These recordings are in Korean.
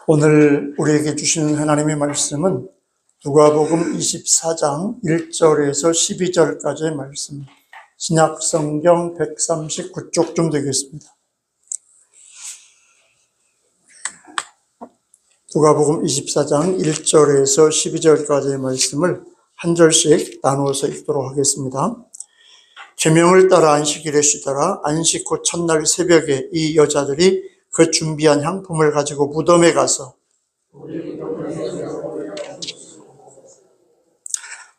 오늘 우리에게 주시는 하나님의 말씀은 누가복음 24장 1절에서 12절까지의 말씀, 신약 성경 139쪽쯤 되겠습니다. 누가복음 24장 1절에서 12절까지의 말씀을 한 절씩 나누어서 읽도록 하겠습니다. 계명을 따라 안식일에 쉬더라. 안식 후 첫날 새벽에 이 여자들이 그 준비한 향품을 가지고 무덤에 가서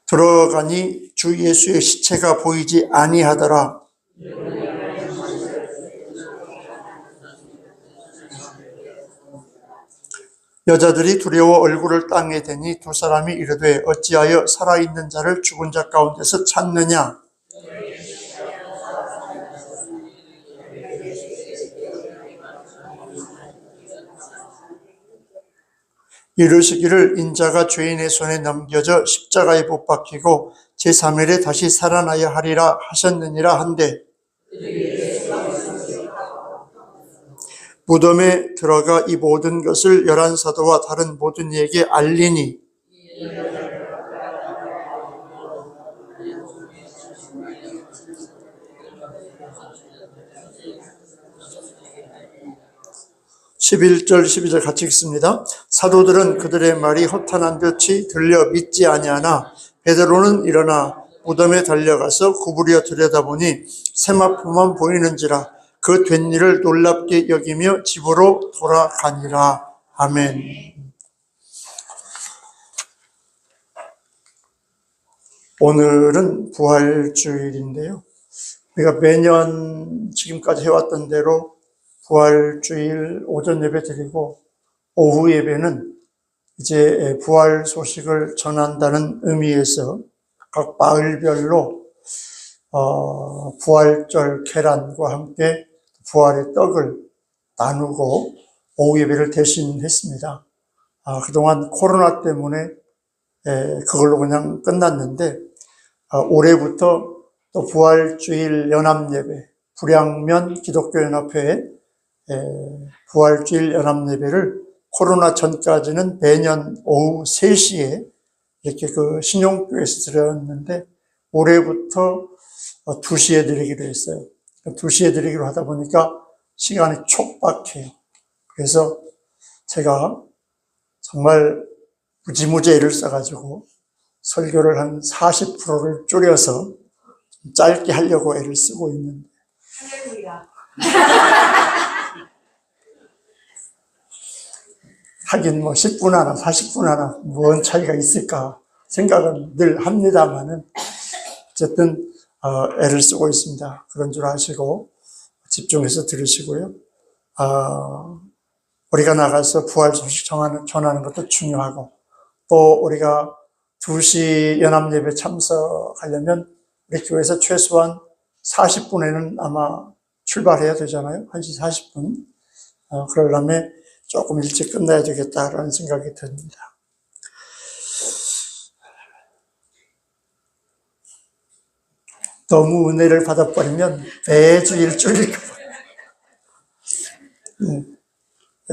들어가니 주 예수의 시체가 보이지 아니하더라. 여자들이 두려워 얼굴을 땅에 대니 두 사람이 이르되 어찌하여 살아있는 자를 죽은 자 가운데서 찾느냐? 이르시기를 인자가 죄인의 손에 넘겨져 십자가에 못 박히고 제3일에 다시 살아나야 하리라 하셨느니라 한데, 무덤에 들어가 이 모든 것을 11사도와 다른 모든 이에게 알리니 (11절 12절) 같이 읽습니다. 사도들은 그들의 말이 허탄한 듯이 들려 믿지 아니하나 베드로는 일어나 무덤에 달려가서 구부려 들여다보니 세마포만 보이는지라 그 된 일을 놀랍게 여기며 집으로 돌아가니라. 아멘. 오늘은 부활주일인데요, 우리가 매년 지금까지 해왔던 대로 부활주일 오전 예배 드리고 오후 예배는 이제 부활 소식을 전한다는 의미에서 각 마을별로 부활절 계란과 함께 부활의 떡을 나누고 오후 예배를 대신했습니다. 그동안 코로나 때문에 그걸로 그냥 끝났는데, 올해부터 또 부활주일 연합예배, 불양면 기독교연합회에 부활주일 연합예배를 코로나 전까지는 매년 오후 3시에 이렇게 그 신용교에서 드렸는데 올해부터 2시에 드리기로 했어요. 2시에 드리기로 하다 보니까 시간이 촉박해요. 그래서 제가 정말 무지무지 애를 써가지고 설교를 한 40%를 줄여서 짧게 하려고 애를 쓰고 있는데, 하긴 10분 하나 40분 하나 뭔 차이가 있을까 생각은 늘 합니다만은 어쨌든 애를 쓰고 있습니다. 그런 줄 아시고 집중해서 들으시고요. 우리가 나가서 부활 소식 전하는 것도 중요하고, 또 우리가 2시 연합예배 참석하려면 우리 교회에서 최소한 40분에는 아마 출발해야 되잖아요. 1시 40분. 그러려면 조금 일찍 끝내야 되겠다라는 생각이 듭니다. 너무 은혜를 받아버리면 매주 일주일일까 봐요.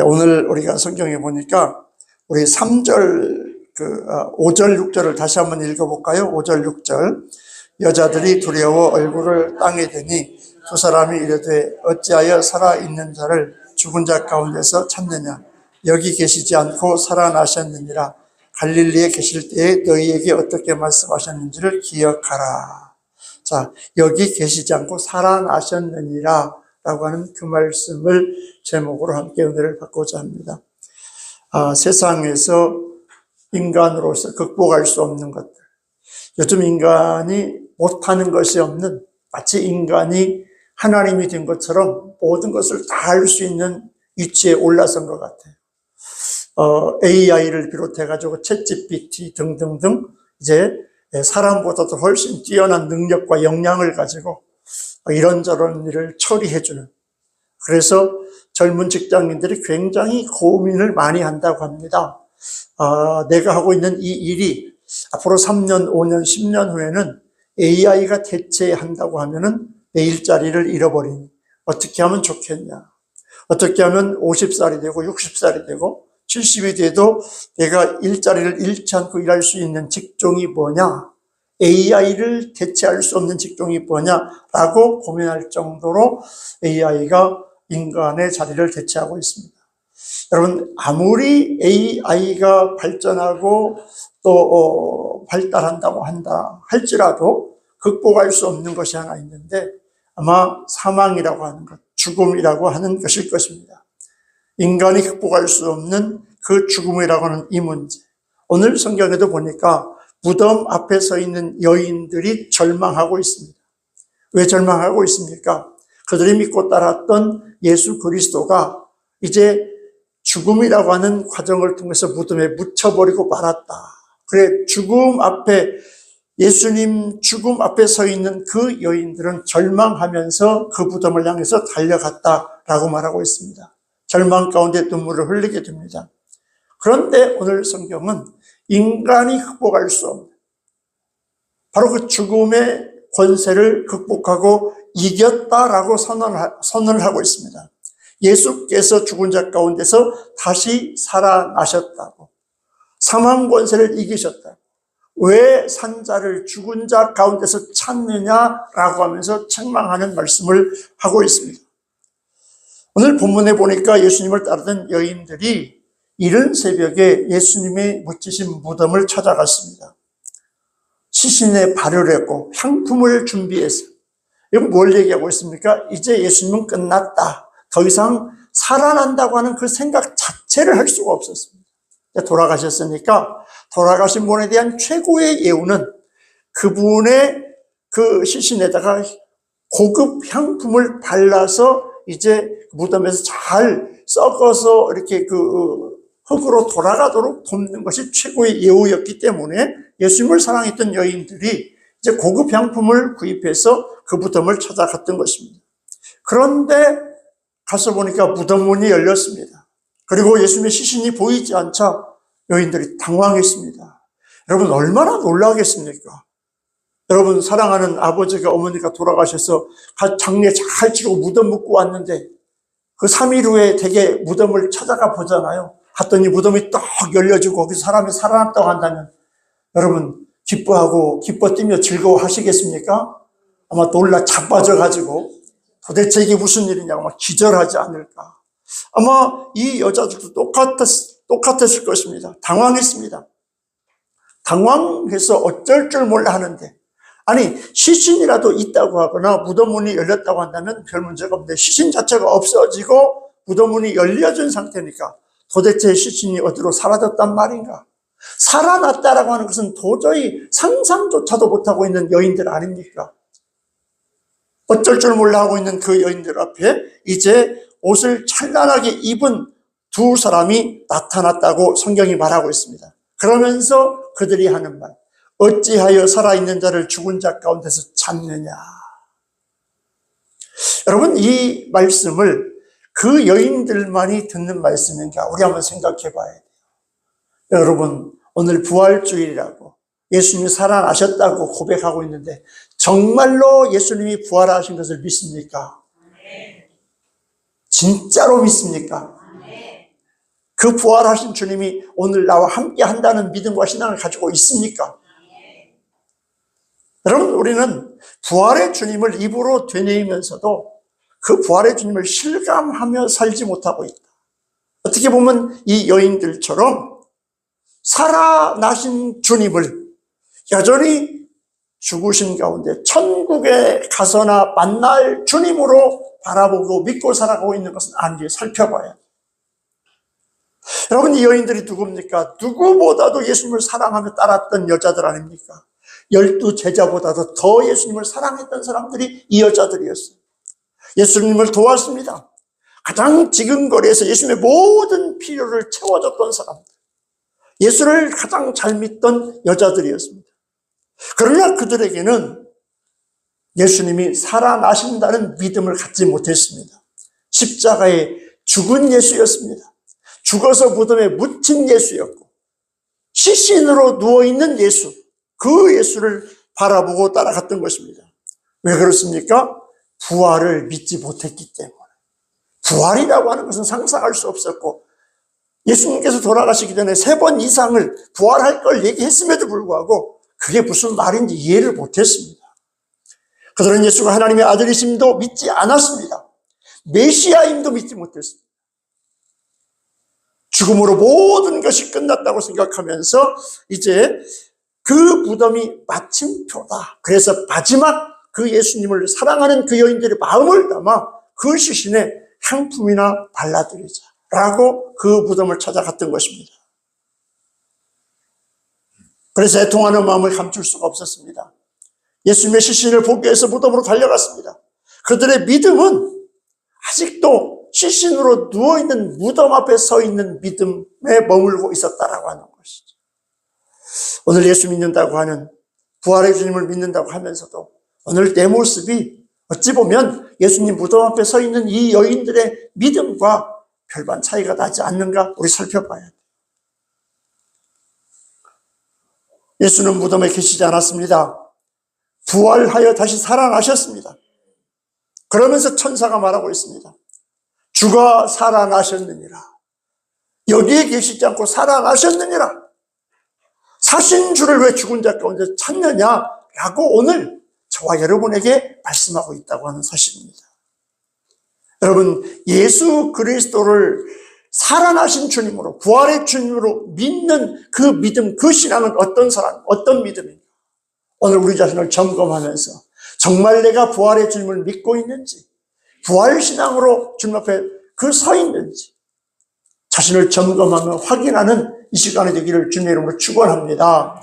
오늘 우리가 성경에 보니까 우리 3절, 5절, 6절을 다시 한번 읽어볼까요? 5절, 6절. 여자들이 두려워 얼굴을 땅에 대니 두 사람이 이르되 어찌하여 살아있는 자를 죽은 자 가운데서 찾느냐? 여기 계시지 않고 살아나셨느니라. 갈릴리에 계실 때에 너희에게 어떻게 말씀하셨는지를 기억하라. 자, 여기 계시지 않고 살아나셨느니라 라고 하는 그 말씀을 제목으로 함께 은혜를 받고자 합니다. 세상에서 인간으로서 극복할 수 없는 것들, 요즘 인간이 못하는 것이 없는, 마치 인간이 하나님이 된 것처럼 모든 것을 다 할 수 있는 위치에 올라선 것 같아요. AI를 비롯해가지고 챗GPT 등등등 이제 사람보다도 훨씬 뛰어난 능력과 역량을 가지고 이런저런 일을 처리해주는, 그래서 젊은 직장인들이 굉장히 고민을 많이 한다고 합니다. 내가 하고 있는 이 일이 앞으로 3년, 5년, 10년 후에는 AI가 대체한다고 하면은 내 일자리를 잃어버리니 어떻게 하면 좋겠냐. 어떻게 하면 50살이 되고 60살이 되고 70이 돼도 내가 일자리를 잃지 않고 일할 수 있는 직종이 뭐냐? AI를 대체할 수 없는 직종이 뭐냐라고 고민할 정도로 AI가 인간의 자리를 대체하고 있습니다. 여러분, 아무리 AI가 발전하고 또 발달한다고 한다 할지라도 극복할 수 없는 것이 하나 있는데 아마 사망이라고 하는 것, 죽음이라고 하는 것일 것입니다. 인간이 극복할 수 없는 그 죽음이라고 하는 이 문제. 오늘 성경에도 보니까 무덤 앞에 서 있는 여인들이 절망하고 있습니다. 왜 절망하고 있습니까? 그들이 믿고 따랐던 예수 그리스도가 이제 죽음이라고 하는 과정을 통해서 무덤에 묻혀버리고 말았다. 그래, 예수님 죽음 앞에 서 있는 그 여인들은 절망하면서 그 무덤을 향해서 달려갔다라고 말하고 있습니다. 절망 가운데 눈물을 흘리게 됩니다. 그런데 오늘 성경은 인간이 극복할 수 없는 바로 그 죽음의 권세를 극복하고 이겼다라고 선언을 하고 있습니다. 예수께서 죽은 자 가운데서 다시 살아나셨다고, 사망 권세를 이기셨다고, 왜 산자를 죽은 자 가운데서 찾느냐라고 하면서 책망하는 말씀을 하고 있습니다. 오늘 본문에 보니까 예수님을 따르던 여인들이 이른 새벽에 예수님의 묻히신 무덤을 찾아갔습니다. 시신에 발을 했고 향품을 준비해서, 이건 뭘 얘기하고 있습니까? 이제 예수님은 끝났다. 더 이상 살아난다고 하는 그 생각 자체를 할 수가 없었습니다. 돌아가셨으니까 돌아가신 분에 대한 최고의 예우는 그분의 그 시신에다가 고급 향품을 발라서 이제 무덤에서 잘 썩어서 이렇게 그 흙으로 돌아가도록 돕는 것이 최고의 예우였기 때문에 예수님을 사랑했던 여인들이 이제 고급 향품을 구입해서 그 무덤을 찾아갔던 것입니다. 그런데 가서 보니까 무덤 문이 열렸습니다. 그리고 예수님의 시신이 보이지 않자 여인들이 당황했습니다. 여러분, 얼마나 놀라겠습니까? 여러분, 사랑하는 아버지가, 어머니가 돌아가셔서 장례 잘 치르고 무덤 묻고 왔는데 그 3일 후에 되게 무덤을 찾아가 보잖아요. 갔더니 무덤이 떡 열려지고 거기서 사람이 살아났다고 한다면 여러분, 기뻐 뛰며 즐거워하시겠습니까? 아마 놀라 자빠져가지고 도대체 이게 무슨 일이냐고 막 기절하지 않을까. 아마 이 여자들도 똑같았을 것입니다. 당황했습니다. 당황해서 어쩔 줄 몰라 하는데, 아니, 시신이라도 있다고 하거나 무덤문이 열렸다고 한다면 별 문제가 없는데 시신 자체가 없어지고 무덤문이 열려진 상태니까 도대체 시신이 어디로 사라졌단 말인가? 살아났다라고 하는 것은 도저히 상상조차도 못하고 있는 여인들 아닙니까? 어쩔 줄 몰라 하고 있는 그 여인들 앞에 이제 옷을 찬란하게 입은 두 사람이 나타났다고 성경이 말하고 있습니다. 그러면서 그들이 하는 말, 어찌하여 살아있는 자를 죽은 자 가운데서 찾느냐. 여러분, 이 말씀을 그 여인들만이 듣는 말씀인가? 우리 한번 생각해 봐야 돼요. 여러분, 오늘 부활주일이라고 예수님이 살아나셨다고 고백하고 있는데 정말로 예수님이 부활하신 것을 믿습니까? 진짜로 믿습니까? 그 부활하신 주님이 오늘 나와 함께 한다는 믿음과 신앙을 가지고 있습니까? 여러분, 우리는 부활의 주님을 입으로 되뇌이면서도 그 부활의 주님을 실감하며 살지 못하고 있다. 어떻게 보면 이 여인들처럼 살아나신 주님을 여전히 죽으신 가운데 천국에 가서나 만날 주님으로 바라보고 믿고 살아가고 있는 것은 아닌지 살펴봐야 돼요. 여러분, 이 여인들이 누굽니까? 누구보다도 예수님을 사랑하며 따랐던 여자들 아닙니까? 12 제자보다도 더 예수님을 사랑했던 사람들이 이 여자들이었어요. 예수님을 도왔습니다. 가장 지근거리에서 예수님의 모든 필요를 채워줬던 사람들, 예수를 가장 잘 믿던 여자들이었습니다. 그러나 그들에게는 예수님이 살아나신다는 믿음을 갖지 못했습니다. 십자가에 죽은 예수였습니다. 죽어서 무덤에 묻힌 예수였고 시신으로 누워있는 예수, 그 예수를 바라보고 따라갔던 것입니다. 왜 그렇습니까? 부활을 믿지 못했기 때문에. 부활이라고 하는 것은 상상할 수 없었고, 예수님께서 돌아가시기 전에 3번 이상을 부활할 걸 얘기했음에도 불구하고 그게 무슨 말인지 이해를 못했습니다. 그들은 예수가 하나님의 아들이심도 믿지 않았습니다. 메시아임도 믿지 못했습니다. 죽음으로 모든 것이 끝났다고 생각하면서 이제 그 무덤이 마침표다. 그래서 마지막 그 예수님을 사랑하는 그 여인들의 마음을 담아 그 시신에 향품이나 발라드리자라고 그 무덤을 찾아갔던 것입니다. 그래서 애통하는 마음을 감출 수가 없었습니다. 예수님의 시신을 보기 위해서 무덤으로 달려갔습니다. 그들의 믿음은 아직도 시신으로 누워있는 무덤 앞에 서 있는 믿음에 머물고 있었다라고 하는 것이죠. 오늘 예수 믿는다고 하는, 부활의 주님을 믿는다고 하면서도 오늘 내 모습이 어찌 보면 예수님 무덤 앞에 서 있는 이 여인들의 믿음과 별반 차이가 나지 않는가 우리 살펴봐야 돼요. 예수는 무덤에 계시지 않았습니다. 부활하여 다시 살아나셨습니다. 그러면서 천사가 말하고 있습니다. 주가 살아나셨느니라. 여기에 계시지 않고 살아나셨느니라. 사신 주를 왜 죽은 자 가운데 찾느냐라고 오늘 저와 여러분에게 말씀하고 있다고 하는 사실입니다. 여러분, 예수 그리스도를 살아나신 주님으로, 부활의 주님으로 믿는 그 믿음, 그 신앙은 어떤 사람, 어떤 믿음인가? 오늘 우리 자신을 점검하면서 정말 내가 부활의 주님을 믿고 있는지, 부활신앙으로 주님 앞에 서 있는지 자신을 점검하며 확인하는 이 시간이 되기를 주님의 이름으로 축원합니다.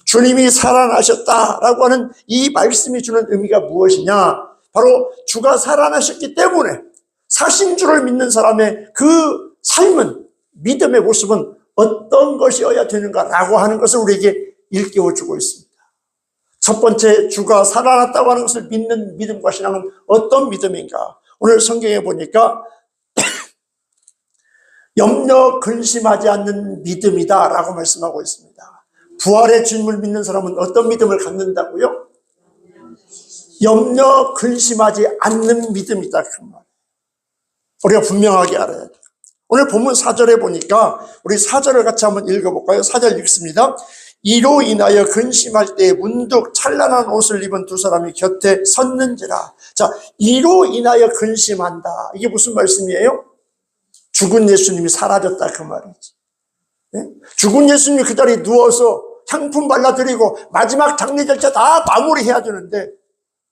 주님이 살아나셨다라고 하는 이 말씀이 주는 의미가 무엇이냐? 바로 주가 살아나셨기 때문에 사신 주를 믿는 사람의 그 삶은, 믿음의 모습은 어떤 것이어야 되는가라고 하는 것을 우리에게 일깨워주고 있습니다. 첫 번째, 주가 살아났다고 하는 것을 믿는 믿음과 신앙은 어떤 믿음인가? 오늘 성경에 보니까 염려 근심하지 않는 믿음이다라고 말씀하고 있습니다. 부활의 주님을 믿는 사람은 어떤 믿음을 갖는다고요? 염려 근심하지 않는 믿음이다. 그 말. 우리가 분명하게 알아야 돼요. 오늘 본문 4절에 보니까 우리 4절을 같이 한번 읽어볼까요? 4절 읽습니다. 이로 인하여 근심할 때 문득 찬란한 옷을 입은 두 사람이 곁에 섰는지라. 자, 이로 인하여 근심한다. 이게 무슨 말씀이에요? 죽은 예수님이 사라졌다 그 말이지. 네? 죽은 예수님이 그 자리에 누워서 향품 발라드리고 마지막 장례 절차 다 마무리해야 되는데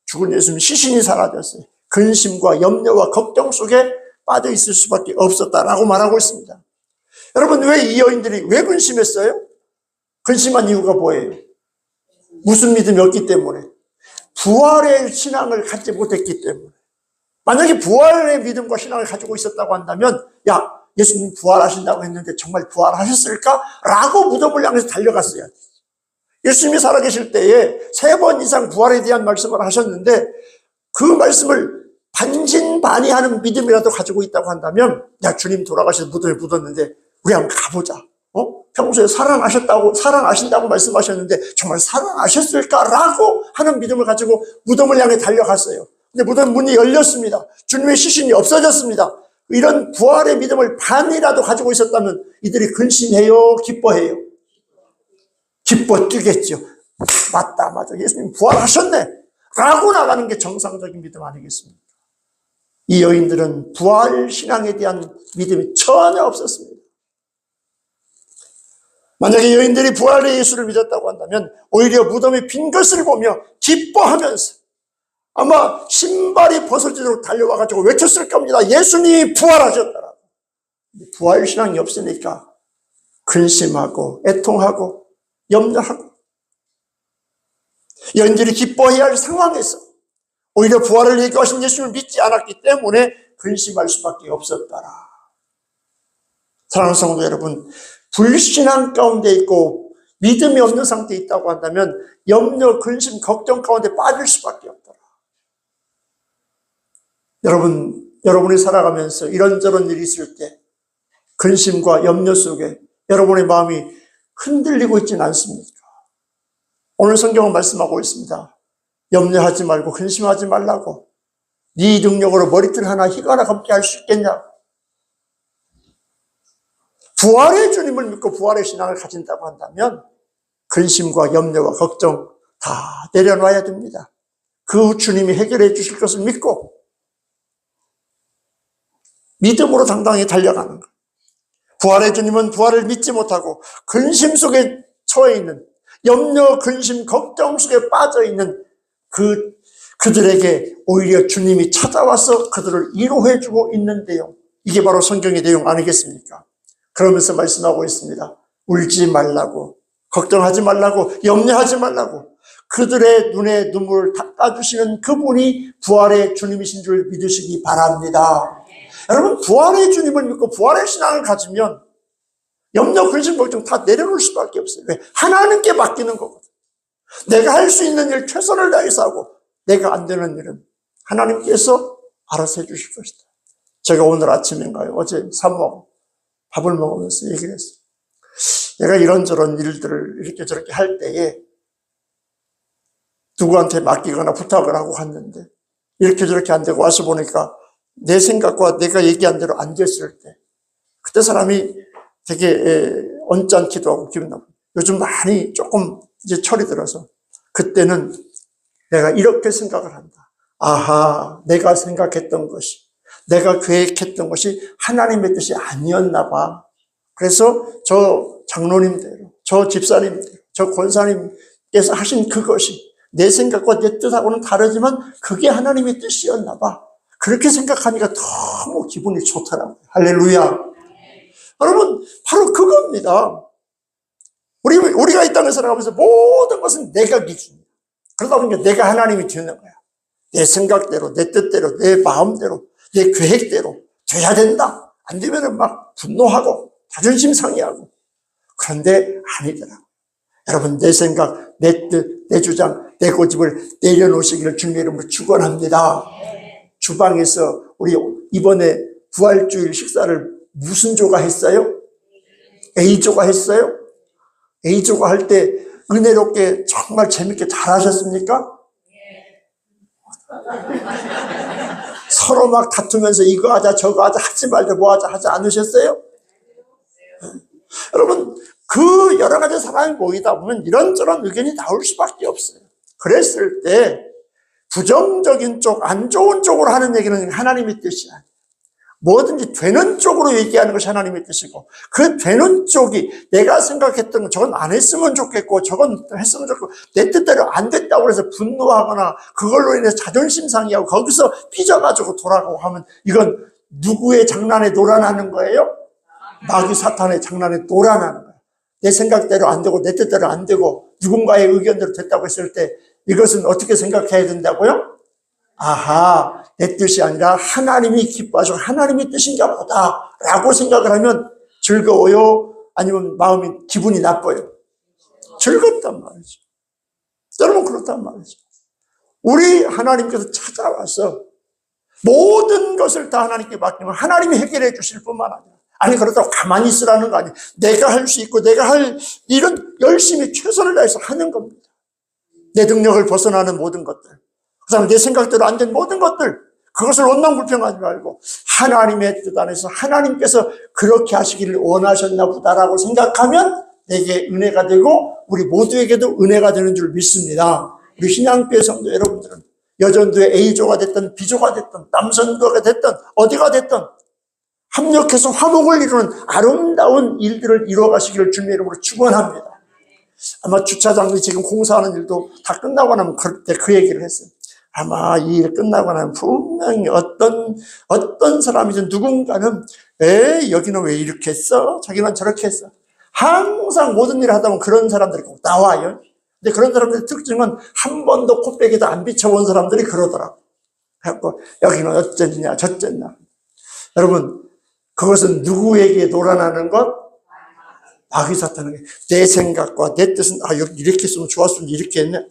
죽은 예수님 시신이 사라졌어요. 근심과 염려와 걱정 속에 빠져 있을 수밖에 없었다라고 말하고 있습니다. 여러분, 왜 이 여인들이 왜 근심했어요? 근심한 이유가 뭐예요? 무슨 믿음이 없기 때문에? 부활의 신앙을 갖지 못했기 때문에. 만약에 부활의 믿음과 신앙을 가지고 있었다고 한다면, 야, 예수님 부활하신다고 했는데 정말 부활하셨을까? 라고 무덤을 향해서 달려갔어야 돼. 예수님이 살아계실 때에 3번 이상 부활에 대한 말씀을 하셨는데 그 말씀을 반신반의하는 믿음이라도 가지고 있다고 한다면, 야, 주님 돌아가셔서 무덤에 묻었는데 우리 한번 가보자. 평소에 살아나신다고 말씀하셨는데 정말 살아나셨을까라고 하는 믿음을 가지고 무덤을 향해 달려갔어요. 근데 무덤 문이 열렸습니다. 주님의 시신이 없어졌습니다. 이런 부활의 믿음을 반이라도 가지고 있었다면 이들이 근심해요, 기뻐해요? 기뻐 뛰겠죠. 맞다, 맞아. 예수님 부활하셨네. 라고 나가는 게 정상적인 믿음 아니겠습니까? 이 여인들은 부활 신앙에 대한 믿음이 전혀 없었습니다. 만약에 여인들이 부활의 예수를 믿었다고 한다면 오히려 무덤에 빈 것을 보며 기뻐하면서 아마 신발이 벗어지도록 달려와가지고 외쳤을 겁니다. 예수님이 부활하셨다라고. 부활 신앙이 없으니까 근심하고 애통하고 염려하고, 여인들이 기뻐해야 할 상황에서 오히려 부활을 얘기하신 예수님을 믿지 않았기 때문에 근심할 수밖에 없었더라. 사랑하는 성도 여러분, 불신앙 가운데 있고 믿음이 없는 상태에 있다고 한다면 염려, 근심, 걱정 가운데 빠질 수밖에 없더라. 여러분이 살아가면서 이런저런 일이 있을 때 근심과 염려 속에 여러분의 마음이 흔들리고 있지는 않습니까? 오늘 성경은 말씀하고 있습니다. 염려하지 말고 근심하지 말라고. 네 능력으로 머리털 하나 희가 하나 감게 할 수 있겠냐? 부활의 주님을 믿고 부활의 신앙을 가진다고 한다면 근심과 염려와 걱정 다 내려놔야 됩니다. 그 주님이 해결해 주실 것을 믿고 믿음으로 당당히 달려가는 것. 부활의 주님은 부활을 믿지 못하고 근심 속에 처해 있는, 염려, 근심, 걱정 속에 빠져 있는 그들에게 오히려 주님이 찾아와서 그들을 위로해 주고 있는데요. 이게 바로 성경의 내용 아니겠습니까? 그러면서 말씀하고 있습니다. 울지 말라고, 걱정하지 말라고, 염려하지 말라고. 그들의 눈에 눈물을 닦아주시는 그분이 부활의 주님이신 줄 믿으시기 바랍니다. 여러분, 부활의 주님을 믿고 부활의 신앙을 가지면 염려, 근심, 걱정 다 내려놓을 수밖에 없어요. 왜? 하나님께 맡기는 거거든. 내가 할 수 있는 일 최선을 다해서 하고 내가 안 되는 일은 하나님께서 알아서 해 주실 것이다. 제가 오늘 아침인가요? 어제 사모하고 밥을 먹으면서 얘기를 했어요. 내가 이런저런 일들을 이렇게 저렇게 할 때에 누구한테 맡기거나 부탁을 하고 갔는데 이렇게 저렇게 안 되고 와서 보니까 내 생각과 내가 얘기한 대로 안 됐을 때 그때 사람이 되게 언짢기도 하고 기분 나쁘고 요즘 많이 조금 이제 철이 들어서 그때는 내가 이렇게 생각을 한다. 아하, 내가 생각했던 것이, 내가 계획했던 것이 하나님의 뜻이 아니었나 봐. 그래서 저 장로님대로, 저 집사님대로, 저 권사님께서 하신 그것이 내 생각과 내 뜻하고는 다르지만 그게 하나님의 뜻이었나 봐. 그렇게 생각하니까 너무 기분이 좋더라고요. 할렐루야. 여러분, 바로 그겁니다. 우리가 이 땅에 살아가면서 모든 것은 내가 기준이야. 그러다 보니까 내가 하나님이 되는 거야. 내 생각대로, 내 뜻대로, 내 마음대로, 내 계획대로 돼야 된다. 안 되면은 막 분노하고 자존심 상해하고. 그런데 아니더라고. 여러분, 내 생각, 내 뜻, 내 주장, 내 고집을 내려놓으시기를 주님의 이름으로 축원합니다. 주방에서 우리 이번에 부활주일 식사를 무슨 조가 했어요? A조가 했어요? A조가 할 때 은혜롭게 정말 재밌게 잘 하셨습니까? 서로 막 다투면서 이거 하자 저거 하자 하지 말자 뭐 하자 하지 않으셨어요? 여러분, 그 여러 가지 사람이 모이다 보면 이런저런 의견이 나올 수밖에 없어요. 그랬을 때 부정적인 쪽, 안 좋은 쪽으로 하는 얘기는 하나님의 뜻이 아니에요. 뭐든지 되는 쪽으로 얘기하는 것이 하나님의 뜻이고 그 되는 쪽이 내가 생각했던 건 저건 안 했으면 좋겠고 저건 했으면 좋겠고 내 뜻대로 안 됐다고 해서 분노하거나 그걸로 인해서 자존심 상해하고 거기서 삐져가지고 돌아가고 하면 이건 누구의 장난에 놀아나는 거예요? 마귀 사탄의 장난에 놀아나는 거예요. 내 생각대로 안 되고 내 뜻대로 안 되고 누군가의 의견대로 됐다고 했을 때 이것은 어떻게 생각해야 된다고요? 아하, 내 뜻이 아니라 하나님이 기뻐하시고 하나님의 뜻인가 보다 라고 생각을 하면 즐거워요? 아니면 마음이 기분이 나빠요? 즐겁단 말이죠. 여러분, 그렇단 말이죠. 우리 하나님께서 찾아와서 모든 것을 다 하나님께 맡기면 하나님이 해결해 주실 뿐만 아니라 아니 그렇다고 가만히 있으라는 거 아니에요. 내가 할 수 있고 내가 할 일은 열심히 최선을 다해서 하는 겁니다. 내 능력을 벗어나는 모든 것들, 그 다음에 내 생각대로 안 된 모든 것들, 그것을 원망불평하지 말고 하나님의 뜻 안에서 하나님께서 그렇게 하시기를 원하셨나 보다라고 생각하면 내게 은혜가 되고 우리 모두에게도 은혜가 되는 줄 믿습니다. 우리 신앙교회 성도 여러분들은 여전도의 A조가 됐든 B조가 됐든 남선교가 됐든 어디가 됐든 합력해서 화목을 이루는 아름다운 일들을 이루어가시기를 주님의 이름으로 축원합니다. 아마 주차장이 지금 공사하는 일도 다 끝나고 나면 그때 그 얘기를 했어요. 아마 이 일 끝나고 나면 분명히 어떤 사람이든 누군가는 여기는 왜 이렇게 했어? 저기는 저렇게 했어. 항상 모든 일을 하다 보면 그런 사람들이 꼭 나와요. 근데 그런 사람들의 특징은 한 번도 코빼기도 안 비춰본 사람들이 그러더라고. 그래갖고 여기는 어쨌냐 저쨌냐. 여러분, 그것은 누구에게 놀아나는 것? 마귀 사탄에게. 내 생각과 내 뜻은 여기 이렇게 했으면 좋았으면 이렇게 했네.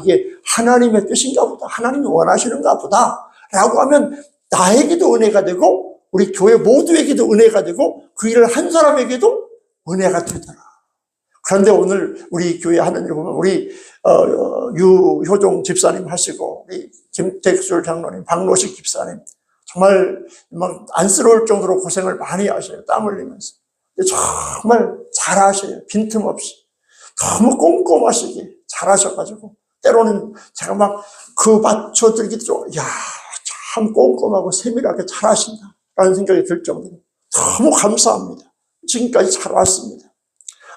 이게 하나님의 뜻인가 보다. 하나님이 원하시는가 보다 라고 하면 나에게도 은혜가 되고 우리 교회 모두에게도 은혜가 되고 그 일을 한 사람에게도 은혜가 되더라. 그런데 오늘 우리 교회 하는 일 보면 우리 유효종 집사님 하시고 우리 김택술 장로님, 박노식 집사님 정말 막 안쓰러울 정도로 고생을 많이 하셔요. 땀 흘리면서. 정말 잘하셔요. 빈틈없이. 너무 꼼꼼하시게 잘하셔가지고 때로는 제가 막 그 맞춰드리기도 야, 참 꼼꼼하고 세밀하게 잘하신다 라는 생각이 들 정도로 너무 감사합니다. 지금까지 잘 왔습니다.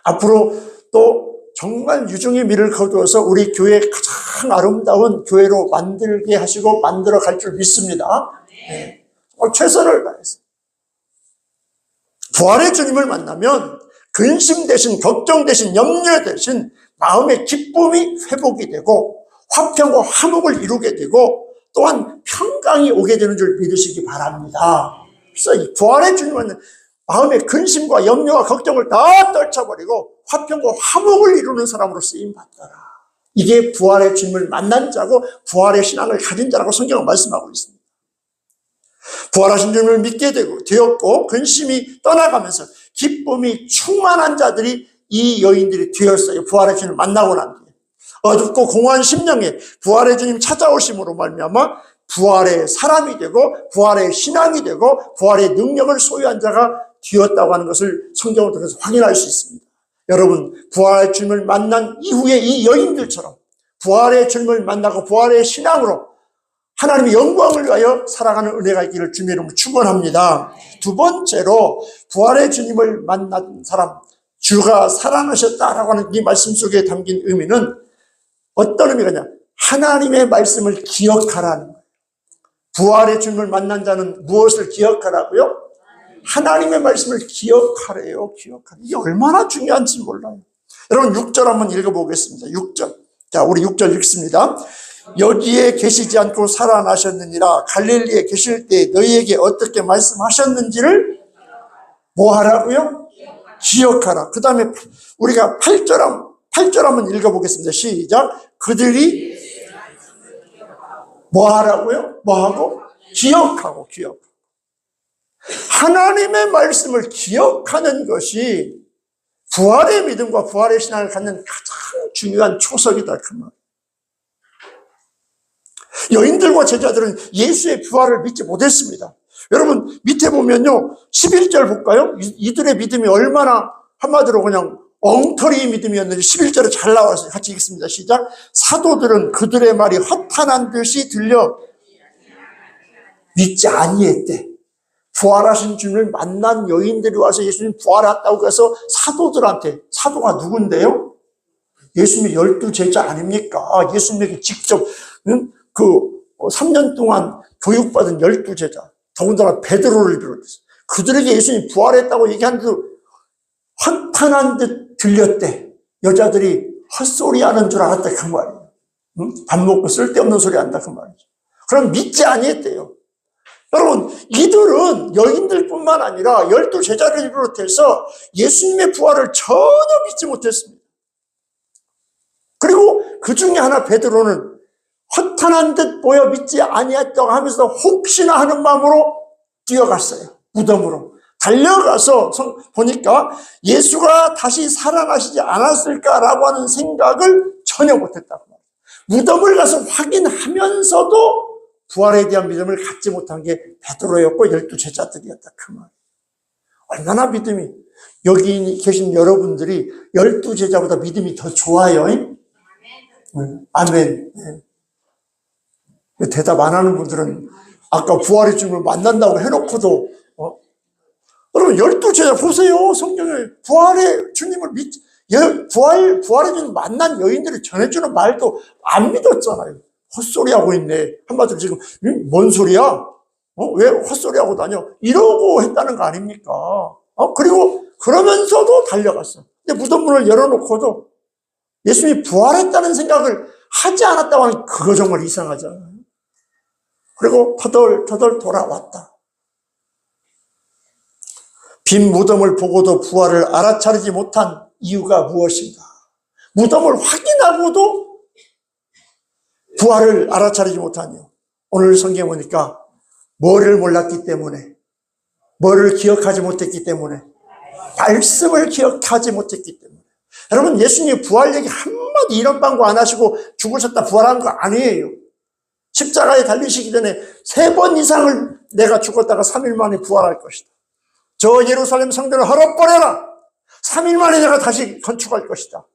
앞으로 또 정말 유종의 미를 거두어서 우리 교회 가장 아름다운 교회로 만들게 하시고 만들어 갈 줄 믿습니다. 네. 최선을 다해서. 부활의 주님을 만나면 근심 대신, 걱정 대신, 염려 대신 마음의 기쁨이 회복이 되고 화평과 화목을 이루게 되고 또한 평강이 오게 되는 줄 믿으시기 바랍니다. 그래서 이 부활의 주님은 마음의 근심과 염려와 걱정을 다 떨쳐버리고 화평과 화목을 이루는 사람으로 쓰임받더라. 이게 부활의 주님을 만난 자고 부활의 신앙을 가진 자라고 성경은 말씀하고 있습니다. 부활하신 주님을 믿게 되었고 근심이 떠나가면서 기쁨이 충만한 자들이 이 여인들이 되었어요. 부활의 주님을 만나고 난 뒤에. 어둡고 공허한 심령에 부활의 주님 찾아오심으로 말미암아 부활의 사람이 되고 부활의 신앙이 되고 부활의 능력을 소유한 자가 되었다고 하는 것을 성경을 통해서 확인할 수 있습니다. 여러분, 부활의 주님을 만난 이후에 이 여인들처럼 부활의 주님을 만나고 부활의 신앙으로 하나님의 영광을 위하여 살아가는 은혜가 있기를 주님의 이름으로 축원합니다. 두 번째로 부활의 주님을 만난 사람, 주가 살아나셨다라고 하는 이 말씀 속에 담긴 의미는 어떤 의미가냐? 하나님의 말씀을 기억하라는 거예요. 부활의 주님을 만난 자는 무엇을 기억하라고요? 하나님의 말씀을 기억하래요. 기억하래. 이게 얼마나 중요한지 몰라요. 여러분 6절 한번 읽어보겠습니다. 6절. 자, 우리 6절 읽습니다. 여기에 계시지 않고 살아나셨느니라. 갈릴리에 계실 때 너희에게 어떻게 말씀하셨는지를 뭐 하라고요? 기억하라. 그 다음에 우리가 8절 한번 읽어보겠습니다. 시작. 그들이 뭐 하라고요? 뭐 하고? 기억하고. 하나님의 말씀을 기억하는 것이 부활의 믿음과 부활의 신앙을 갖는 가장 중요한 초석이다. 그 말. 여인들과 제자들은 예수의 부활을 믿지 못했습니다. 여러분 밑에 보면요. 11절 볼까요? 이들의 믿음이 얼마나 한마디로 그냥 엉터리 믿음이었는지 11절에 잘 나와서 같이 읽습니다. 시작. 사도들은 그들의 말이 허탄한 듯이 들려 믿지 아니했대. 부활하신 주님을 만난 여인들이 와서 예수님 부활했다고 해서 사도들한테, 사도가 누군데요? 예수님의 12제자 아닙니까? 예수님에게 직접 3년 동안 교육받은 12제자, 더군다나 베드로를 비롯해서 그들에게 예수님이 부활했다고 얘기하는데도 허탄한 듯 들렸대. 여자들이 헛소리하는 줄 알았다 그 말이에요. 밥 먹고 쓸데없는 소리 한다 그 말이죠. 그럼 믿지 아니했대요. 여러분, 이들은 여인들뿐만 아니라 12제자를 비롯해서 예수님의 부활을 전혀 믿지 못했습니다. 그리고 그 중에 하나 베드로는 허탄한 듯 보여 믿지 아니했다고 하면서 혹시나 하는 마음으로 뛰어갔어요. 무덤으로. 달려가서 보니까 예수가 다시 살아나시지 않았을까라고 하는 생각을 전혀 못했다고. 무덤을 가서 확인하면서도 부활에 대한 믿음을 갖지 못한 게 베드로였고 12제자들이었다. 그 말. 얼마나 믿음이, 여기 계신 여러분들이 12제자보다 믿음이 더 좋아요. 아멘. 대답 안 하는 분들은 아까 부활의 주님을 만난다고 해놓고도 여러분 12제자 보세요. 성경에 부활의 주님을 부활의 주님 만난 여인들이 전해주는 말도 안 믿었잖아요. 헛소리하고 있네. 한마디로 지금 뭔 소리야? 왜 헛소리하고 다녀? 이러고 했다는 거 아닙니까? 그리고 그러면서도 달려갔어. 근데 무덤문을 열어놓고도 예수님이 부활했다는 생각을 하지 않았다고 하는 그거 정말 이상하잖아요. 그리고 터덜터덜 돌아왔다. 빈 무덤을 보고도 부활을 알아차리지 못한 이유가 무엇인가? 무덤을 확인하고도 부활을 알아차리지 못한 이유. 오늘 성경 보니까 뭐를 몰랐기 때문에, 뭐를 기억하지 못했기 때문에, 말씀을 기억하지 못했기 때문에, 여러분, 예수님이 부활 얘기 한마디 이런 방구 안 하시고 죽으셨다 부활한 거 아니에요. 십자가에 달리시기 전에 3번 이상을 내가 죽었다가 3일 만에 부활할 것이다. 저 예루살렘 성전을 헐어버려라. 3일 만에 내가 다시 건축할 것이다.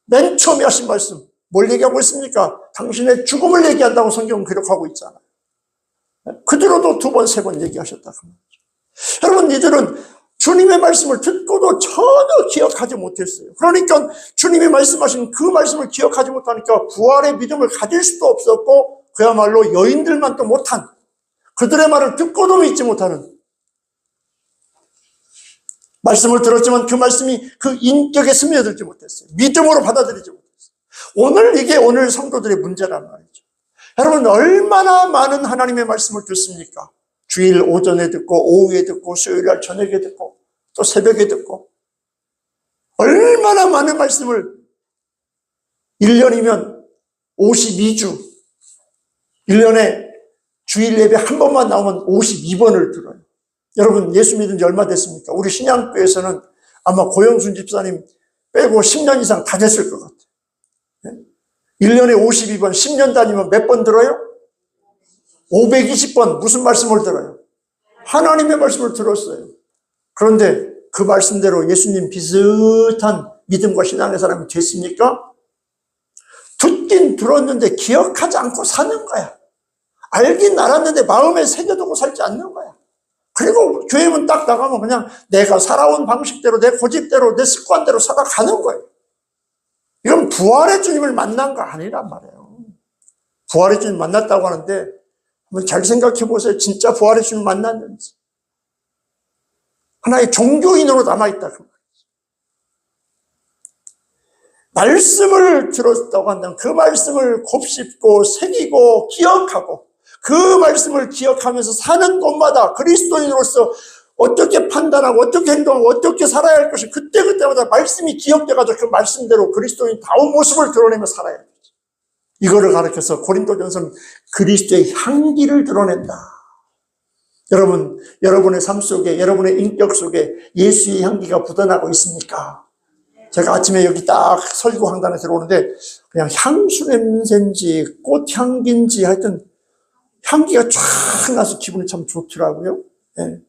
맨 처음에 하신 말씀 뭘 얘기하고 있습니까? 당신의 죽음을 얘기한다고 성경은 기록하고 있잖아요. 그 뒤로도 2번, 3번 얘기하셨다. 여러분, 이들은 주님의 말씀을 듣고도 전혀 기억하지 못했어요. 그러니까 주님이 말씀하신 그 말씀을 기억하지 못하니까 부활의 믿음을 가질 수도 없었고 그야말로 여인들만 또 못한, 그들의 말을 듣고도 믿지 못하는, 말씀을 들었지만 그 말씀이 그 인격에 스며들지 못했어요. 믿음으로 받아들이지 못했어요. 이게 오늘 성도들의 문제란 말이죠. 여러분, 얼마나 많은 하나님의 말씀을 듣습니까? 주일 오전에 듣고 오후에 듣고 수요일날 저녁에 듣고 또 새벽에 듣고, 얼마나 많은 말씀을 1년이면 52주, 1년에 주일 예배 한 번만 나오면 52번을 들어요. 여러분, 예수 믿은 지 얼마 됐습니까? 우리 신양교에서는 아마 고영순 집사님 빼고 10년 이상 다 됐을 것 같아요. 1년에 52번, 10년 다니면 몇 번 들어요? 520번 무슨 말씀을 들어요? 하나님의 말씀을 들었어요. 그런데 그 말씀대로 예수님 비슷한 믿음과 신앙의 사람이 됐습니까? 듣긴 들었는데 기억하지 않고 사는 거야. 알긴 알았는데 마음에 새겨두고 살지 않는 거야. 그리고 교회문 딱 나가면 그냥 내가 살아온 방식대로, 내 고집대로, 내 습관대로 살아가는 거예요. 이건 부활의 주님을 만난 거 아니란 말이에요. 부활의 주님 만났다고 하는데 한번 잘 생각해 보세요. 진짜 부활의 주님 만났는지. 하나의 종교인으로 남아있다. 그 말씀을 들었다고 한다면 그 말씀을 곱씹고 새기고 기억하고, 그 말씀을 기억하면서 사는 곳마다 그리스도인으로서 어떻게 판단하고 어떻게 행동하고 어떻게 살아야 할 것이 그때그때마다 말씀이 기억돼가지고 그 말씀대로 그리스도인다운 모습을 드러내며 살아야 되지. 이거를 가르쳐서 고린도전서는 그리스도의 향기를 드러낸다. 여러분, 여러분의 삶 속에, 여러분의 인격 속에 예수의 향기가 묻어나고 있습니까? 제가 아침에 여기 딱 설교 강단에 들어오는데 그냥 향수 냄새인지 꽃향기인지 하여튼 향기가 쫙 나서 기분이 참 좋더라고요. 예.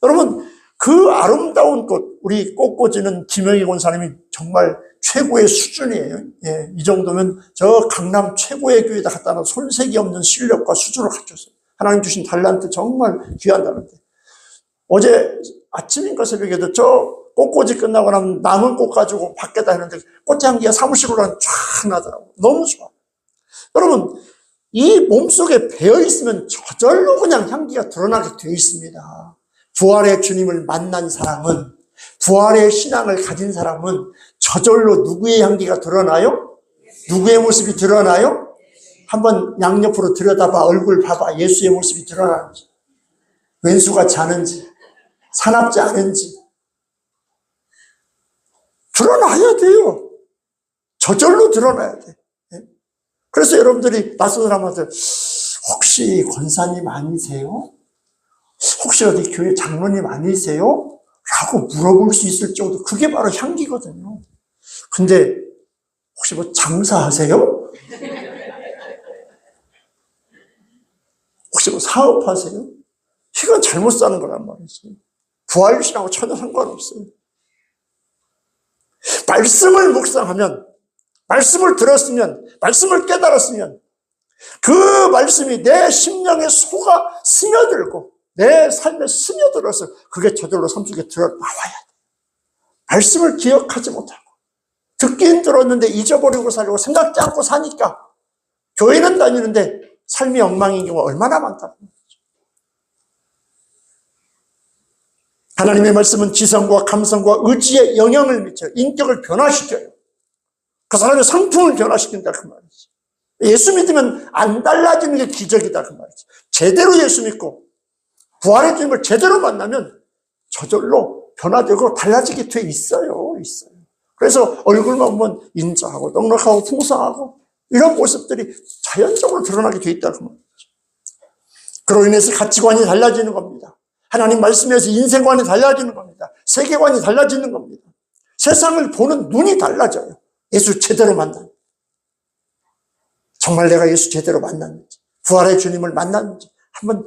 여러분, 그 아름다운 꽃, 우리 꽃꽂이는 김영희 권사님이 정말 최고의 수준이에요. 예, 이 정도면 저 강남 최고의 교회에다 갖다 놓은 손색이 없는 실력과 수준을 갖췄어요. 하나님 주신 달란트 정말 귀한 달란트. 어제 아침인가 새벽에도 저 꽃꽂이 끝나고 나면 남은 꽃 가지고 밖에다 했는데 꽃향기가 사무실로는 쫙 나더라고요. 너무 좋아. 여러분, 이 몸속에 배어있으면 저절로 그냥 향기가 드러나게 되어 있습니다. 부활의 주님을 만난 사람은, 부활의 신앙을 가진 사람은 저절로 누구의 향기가 드러나요? 누구의 모습이 드러나요? 한번 양옆으로 들여다봐. 얼굴 봐봐. 예수의 모습이 드러나는지, 왼수가 자는지, 사납지 않은지 드러나야 돼요. 저절로 드러나야 돼. 그래서 여러분들이 낯선 사람한테 혹시 권사님 아니세요? 혹시 어디 교회 장로님 아니세요? 라고 물어볼 수 있을 정도, 그게 바로 향기거든요. 근데 혹시 뭐 장사하세요? 혹시 뭐 사업하세요? 이건 잘못 사는 거란 말이지. 부활신하고 전혀 상관없어요. 말씀을 묵상하면, 말씀을 들었으면, 말씀을 깨달았으면 그 말씀이 내 심령에 속아 스며들고 내 삶에 스며들어서 그게 저절로 삶 속에 들어나와야 돼. 말씀을 기억하지 못하고 듣긴 들었는데 잊어버리고 살고 생각지 않고 사니까 교회는 다니는데 삶이 엉망인 경우가 얼마나 많다고. 하나님의 말씀은 지성과 감성과 의지에 영향을 미쳐요. 인격을 변화시켜요. 그 사람의 성품을 변화시킨다 그 말이지. 예수 믿으면 안 달라지는 게 기적이다 그 말이지. 제대로 예수 믿고 부활의 주님을 제대로 만나면 저절로 변화되고 달라지게 돼 있어요. 그래서 얼굴만 보면 인자하고 넉넉하고 풍성하고 이런 모습들이 자연적으로 드러나게 돼 있다 그 말이지. 그로 인해서 가치관이 달라지는 겁니다. 하나님 말씀에서 인생관이 달라지는 겁니다. 세계관이 달라지는 겁니다. 세상을 보는 눈이 달라져요. 예수 제대로 만나면. 정말 내가 예수 제대로 만났는지, 부활의 주님을 만났는지 한번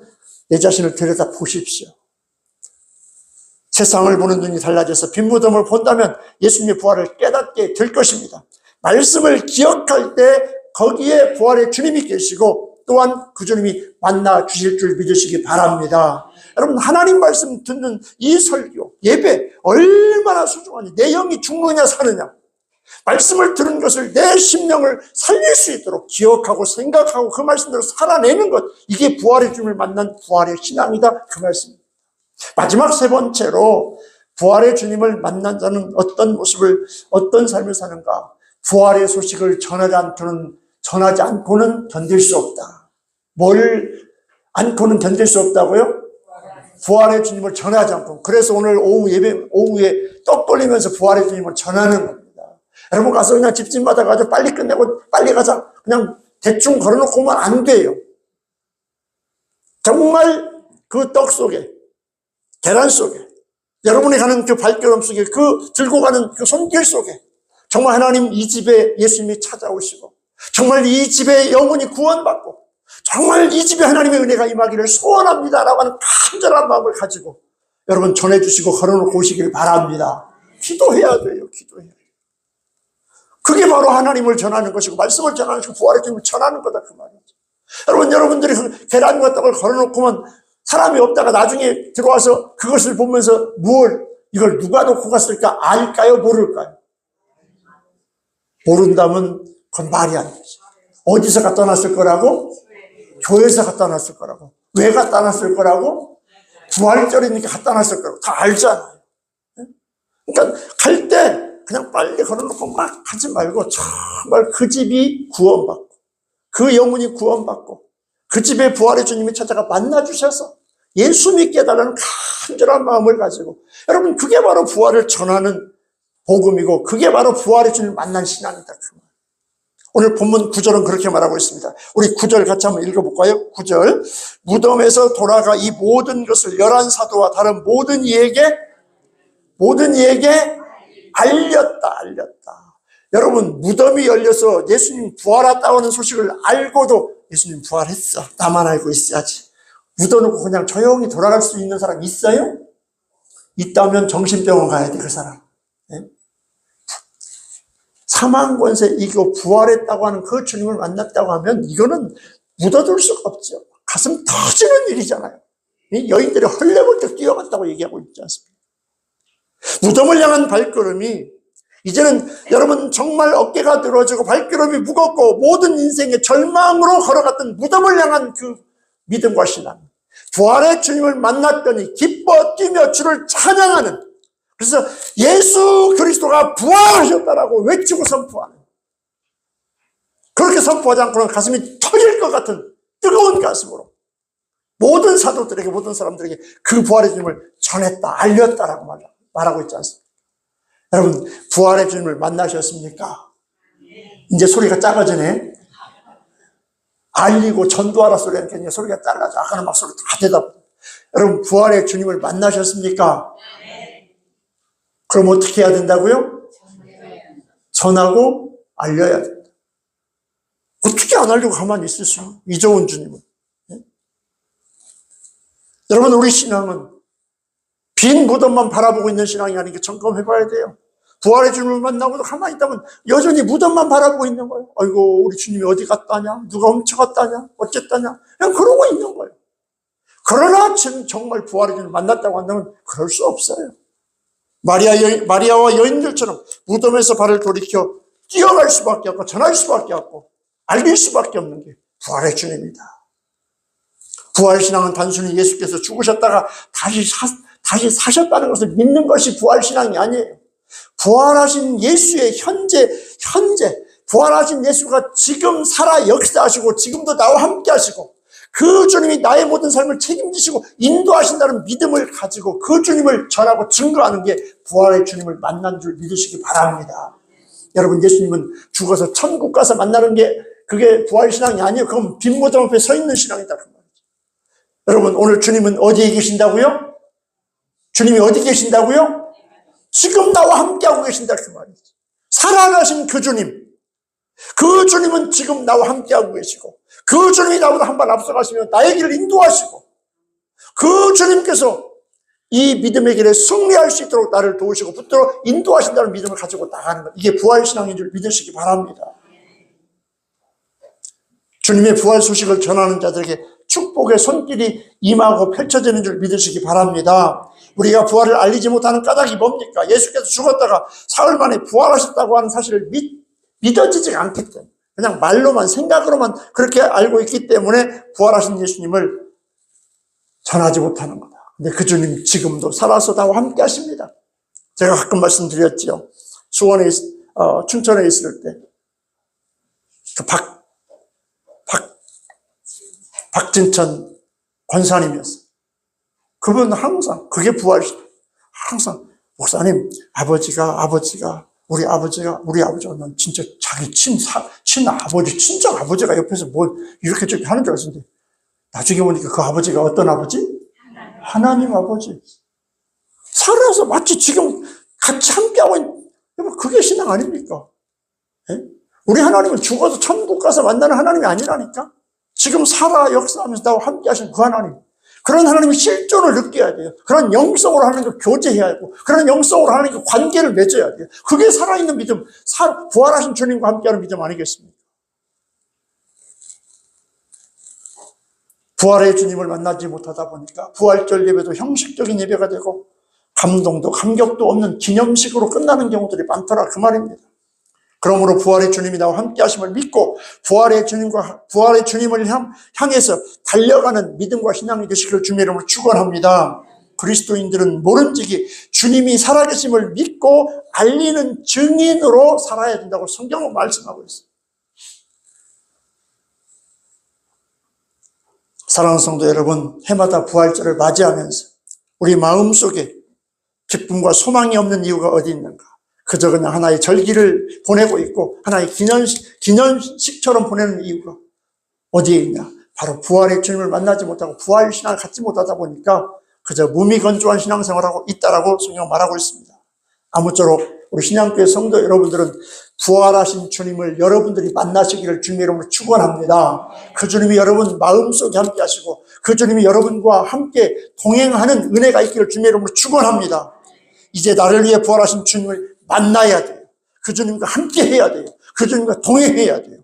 내 자신을 들여다 보십시오. 세상을 보는 눈이 달라져서 빈 무덤을 본다면 예수님의 부활을 깨닫게 될 것입니다. 말씀을 기억할 때 거기에 부활의 주님이 계시고 또한 그 주님이 만나 주실 줄 믿으시기 바랍니다. 여러분, 하나님 말씀 듣는 이 설교, 예배 얼마나 소중하니, 내 영이 죽느냐 사느냐, 말씀을 들은 것을 내 심령을 살릴 수 있도록 기억하고 생각하고 그 말씀대로 살아내는 것, 이게 부활의 주님을 만난 부활의 신앙이다, 그 말씀입니다. 마지막 세 번째로 부활의 주님을 만난 자는 어떤 모습을, 어떤 삶을 사는가? 부활의 소식을 전하지 않고는 견딜 수 없다. 뭘 않고는 견딜 수 없다고요? 부활의 주님을 전하지 않고. 그래서 오늘 오후에 떡 돌리면서 부활의 주님을 전하는 겁니다. 여러분 가서 그냥 집집마다 가서 빨리 끝내고 빨리 가자, 그냥 대충 걸어놓고 오면 안 돼요. 정말 그 떡 속에, 계란 속에, 여러분이 가는 그 발걸음 속에, 그 들고 가는 그 손길 속에 정말 하나님 이 집에 예수님이 찾아오시고, 정말 이 집에 영혼이 구원받고, 정말 이 집에 하나님의 은혜가 임하기를 소원합니다라고 하는 간절한 마음을 가지고 여러분 전해주시고 걸어놓고 오시길 바랍니다. 기도해야 돼요. 기도해야 돼요. 그게 바로 하나님을 전하는 것이고 말씀을 전하는 것이고 부활의 주님을 전하는 거다, 그 말이죠. 여러분, 여러분들이 그 계란과 떡을 걸어놓고만 사람이 없다가 나중에 들어와서 그것을 보면서 이걸 누가 놓고 갔을까 알까요? 모를까요? 모른다면 그건 말이 안 되죠. 어디서 갖다 놨을 거라고? 교회에서 갖다 놨을 거라고. 왜 갖다 놨을 거라고? 부활절이니까 갖다 놨을 거라고. 다 알잖아요. 그러니까 갈 때 그냥 빨리 걸어놓고 막 하지 말고 정말 그 집이 구원받고 그 영혼이 구원받고 그 집에 부활의 주님이 찾아가 만나주셔서 예수 믿게 해달라는 간절한 마음을 가지고, 여러분 그게 바로 부활을 전하는 복음이고 그게 바로 부활의 주님을 만난 신앙이다. 오늘 본문 9절은 그렇게 말하고 있습니다. 우리 9절 같이 한번 읽어볼까요? 9절. 무덤에서 돌아가 이 모든 것을 11사도와 다른 모든 이에게 알렸다. 여러분, 무덤이 열려서 예수님 부활했다고 하는 소식을 알고도 예수님 부활했어, 나만 알고 있어야지, 묻어놓고 그냥 조용히 돌아갈 수 있는 사람 있어요? 있다면 정신병원 가야 돼, 그 사람. 네? 사망 권세 이기고 부활했다고 하는 그 주님을 만났다고 하면 이거는 묻어둘 수가 없죠. 가슴 터지는 일이잖아요. 여인들이 헐레벌떡 뛰어갔다고 얘기하고 있지 않습니까? 무덤을 향한 발걸음이 이제는 여러분 정말 어깨가 늘어지고 발걸음이 무겁고 모든 인생의 절망으로 걸어갔던 무덤을 향한 그 믿음과 신앙, 부활의 주님을 만났더니 기뻐 뛰며 주를 찬양하는, 그래서 예수 그리스도가 부활하셨다라고 외치고 선포하는, 그렇게 선포하지 않고는 가슴이 터질 것 같은 뜨거운 가슴으로 모든 사도들에게, 모든 사람들에게 그 부활의 주님을 전했다, 알렸다라고 말하고 있지 않습니까? 여러분, 부활의 주님을 만나셨습니까? 이제 소리가 작아지네. 알리고 전도하라 소리가 굉장히 소리가 작아져. 아까는 막 소리 다 대답. 여러분, 부활의 주님을 만나셨습니까? 그럼 어떻게 해야 된다고요? 전하고 알려야 된다. 어떻게 안 알리고 가만히 있을 수 있어요? 이 좋은 주님은. 네? 여러분, 우리 신앙은 빈 무덤만 바라보고 있는 신앙이 아니니까 점검해봐야 돼요. 부활의 주님을 만나고도 가만히 있다면 여전히 무덤만 바라보고 있는 거예요. 아이고, 우리 주님이 어디 갔다냐? 누가 훔쳐갔다냐? 어쨌다냐? 그냥 그러고 있는 거예요. 그러나 정말 부활의 주님을 만났다고 한다면 그럴 수 없어요. 마리아와 여인들처럼 무덤에서 발을 돌이켜 뛰어갈 수밖에 없고 전할 수밖에 없고 알릴 수밖에 없는 게 부활의 주님이다. 부활신앙은 단순히 예수께서 죽으셨다가 다시 사셨다는 것을 믿는 것이 부활신앙이 아니에요. 부활하신 예수의 현재, 부활하신 예수가 지금 살아 역사하시고 지금도 나와 함께 하시고 그 주님이 나의 모든 삶을 책임지시고 인도하신다는 믿음을 가지고 그 주님을 전하고 증거하는 게 부활의 주님을 만난 줄 믿으시기 바랍니다. 여러분, 예수님은 죽어서 천국 가서 만나는 게 그게 부활신앙이 아니에요. 그건 빈 무덤 앞에 서 있는 신앙이다, 그 말이죠. 여러분, 오늘 주님은 어디에 계신다고요? 주님이 어디 계신다고요? 지금 나와 함께하고 계신다 그 말이지. 살아나신 그 주님, 그 주님은 지금 나와 함께하고 계시고, 그 주님이 나보다 한 발 앞서가시며 나의 길을 인도하시고, 그 주님께서 이 믿음의 길에 승리할 수 있도록 나를 도우시고 붙들어 인도하신다는 믿음을 가지고 나가는 것, 이게 부활신앙인 줄 믿으시기 바랍니다. 주님의 부활 소식을 전하는 자들에게 축복의 손길이 임하고 펼쳐지는 줄 믿으시기 바랍니다. 우리가 부활을 알리지 못하는 까닭이 뭡니까? 예수께서 죽었다가 사흘 만에 부활하셨다고 하는 사실을 믿어지지 않기 때문에, 그냥 말로만 생각으로만 그렇게 알고 있기 때문에 부활하신 예수님을 전하지 못하는 거다. 근데 그 주님 지금도 살아서 나와 함께 하십니다. 제가 가끔 말씀드렸지요. 수원에 춘천에 있을 때 그 박진천 권사님이었어요. 그분은 항상 그게 부활이시다. 항상 목사님, 우리 아버지가 난 진짜 자기 친아버지, 친정 아버지가 옆에서 뭐 이렇게 저렇게 하는 줄 알았는데, 나중에 보니까 그 아버지가 어떤 아버지? 하나님 아버지. 살아서 마치 지금 같이 함께하고 있는, 그게 신앙 아닙니까? 예? 우리 하나님은 죽어서 천국 가서 만나는 하나님이 아니라니까? 지금 살아 역사하면서 나와 함께 하신 그 하나님. 그런 하나님의 실존을 느껴야 돼요. 그런 영성으로 하나님과 교제해야 하고, 그런 영성으로 하나님과 관계를 맺어야 돼요. 그게 살아있는 믿음, 부활하신 주님과 함께하는 믿음 아니겠습니까? 부활의 주님을 만나지 못하다 보니까 부활절 예배도 형식적인 예배가 되고 감동도 감격도 없는 기념식으로 끝나는 경우들이 많더라 그 말입니다. 그러므로 부활의 주님이 나와 함께 하심을 믿고 부활의 주님을 향해서 달려가는 믿음과 신앙이 되시기를 주님의 이름으로 축원합니다. 그리스도인들은 모름지기 주님이 살아계심을 믿고 알리는 증인으로 살아야 된다고 성경은 말씀하고 있습니다. 사랑하는 성도 여러분, 해마다 부활절을 맞이하면서 우리 마음속에 기쁨과 소망이 없는 이유가 어디 있는가? 그저 그냥 하나의 절기를 보내고 있고 하나의 기념식처럼 보내는 이유가 어디에 있냐? 바로 부활의 주님을 만나지 못하고 부활 신앙을 갖지 못하다 보니까 그저 무미건조한 신앙생활을 하고 있다라고 성경은 말하고 있습니다. 아무쪼록 우리 신앙교회 성도 여러분들은 부활하신 주님을 여러분들이 만나시기를 주님의 이름으로 축원합니다. 그 주님이 여러분 마음속에 함께 하시고 그 주님이 여러분과 함께 동행하는 은혜가 있기를 주님의 이름으로 축원합니다. 이제 나를 위해 부활하신 주님을 만나야 돼요. 그 주님과 함께 해야 돼요. 그 주님과 동행해야 돼요.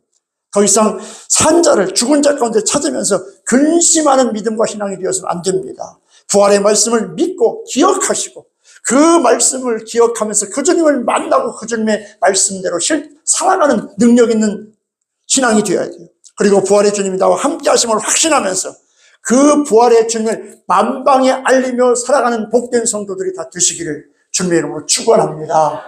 더 이상 산 자를 죽은 자 가운데 찾으면서 근심하는 믿음과 신앙이 되어서는 안 됩니다. 부활의 말씀을 믿고 기억하시고 그 말씀을 기억하면서 그 주님을 만나고 그 주님의 말씀대로 살아가는 능력 있는 신앙이 되어야 돼요. 그리고 부활의 주님이 나와 함께 하심을 확신하면서 그 부활의 주님을 만방에 알리며 살아가는 복된 성도들이 다 되시기를 주님의 이름으로 축원합니다.